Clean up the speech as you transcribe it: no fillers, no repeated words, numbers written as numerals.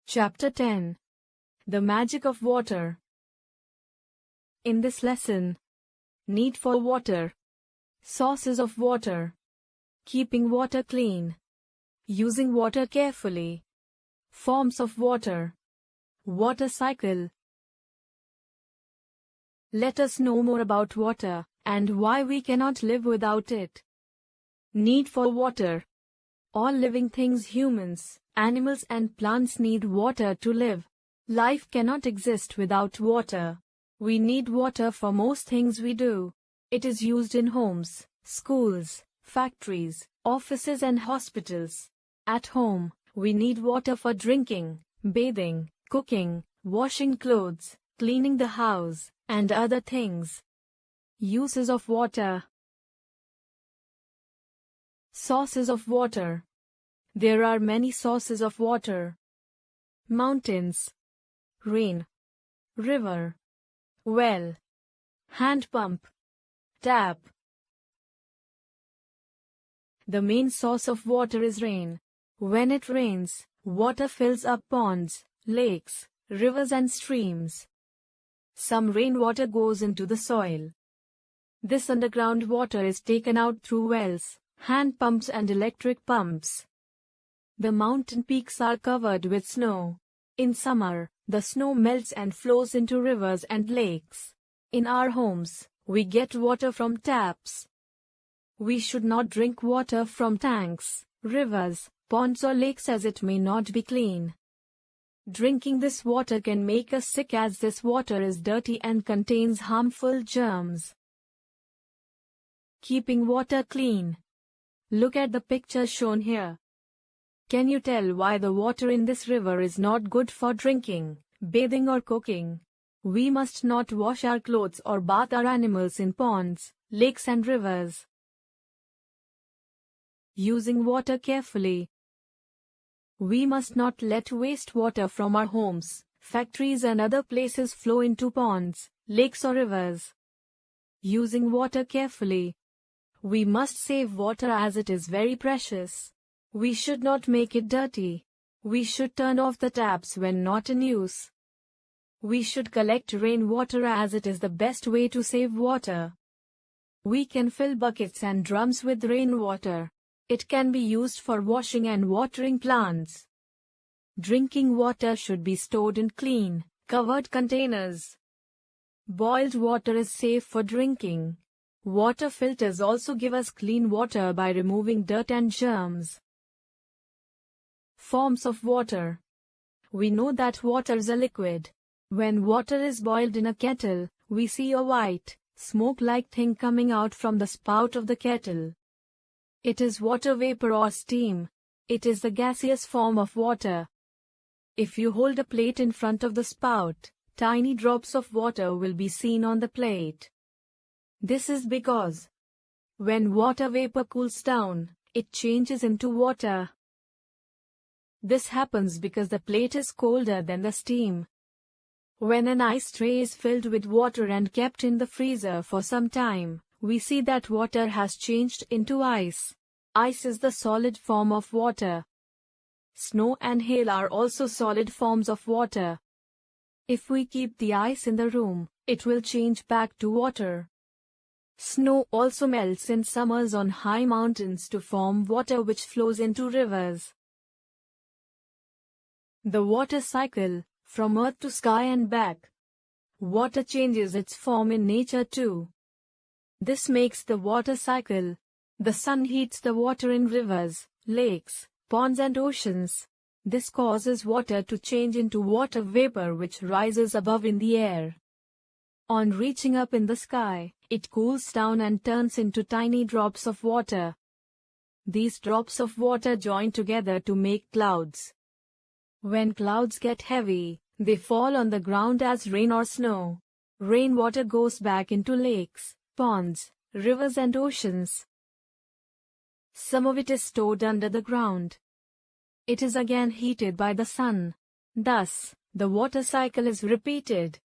Chapter 10. The Magic of Water. In this lesson, need for water, sources of water, keeping water clean, using water carefully, forms of water, water cycle. Let us know more about water and why we cannot live without it. Need for water. All living things, humans, animals and plants, need water to live. Life cannot exist without water. We need water for most things we do. It is used in homes, schools, factories, offices and hospitals. At home, we need water for drinking, bathing, cooking, washing clothes, cleaning the house, and other things. Uses of water. Sources of water. There are many sources of water. Mountains, rain, river, well, hand pump, tap. The main source of water is rain. When it rains, water fills up ponds, lakes, rivers and streams. Some rainwater goes into the soil. This underground water is taken out through wells, hand pumps and electric pumps. The mountain peaks are covered with snow. In summer, the snow melts and flows into rivers and lakes. In our homes, we get water from taps. We should not drink water from tanks, rivers, ponds or lakes, as it may not be clean. Drinking this water can make us sick, as this water is dirty and contains harmful germs. Keeping water clean. Look at the picture shown here. Can you tell why the water in this river is not good for drinking, bathing or cooking? We must not wash our clothes or bath our animals in ponds, lakes and rivers. Using water carefully. We must not let wastewater from our homes, factories and other places flow into ponds, lakes or rivers. Using water carefully. We must save water as it is very precious. We should not make it dirty. We should turn off the taps when not in use. We should collect rainwater as it is the best way to save water. We can fill buckets and drums with rainwater. It can be used for washing and watering plants. Drinking water should be stored in clean, covered containers. Boiled water is safe for drinking. Water filters also give us clean water by removing dirt and germs. Forms of water. We know that water is a liquid. When water is boiled in a kettle, we see a white, smoke-like thing coming out from the spout of the kettle. It is water vapor or steam. It is the gaseous form of water. If you hold a plate in front of the spout, tiny drops of water will be seen on the plate. This is because when water vapor cools down, it changes into water. This happens because the plate is colder than the steam. When an ice tray is filled with water and kept in the freezer for some time, we see that water has changed into ice. Ice is the solid form of water. Snow and hail are also solid forms of water. If we keep the ice in the room, it will change back to water. Snow also melts in summers on high mountains to form water which flows into rivers. The water cycle, from earth to sky and back. Water changes its form in nature too. This makes the water cycle. The sun heats the water in rivers, lakes, ponds and oceans. This causes water to change into water vapor which rises above in the air. On reaching up in the sky, it cools down and turns into tiny drops of water. These drops of water join together to make clouds. When clouds get heavy, they fall on the ground as rain or snow. Rainwater goes back into lakes, ponds, rivers and oceans. Some of it is stored under the ground. It is again heated by the sun. Thus, the water cycle is repeated.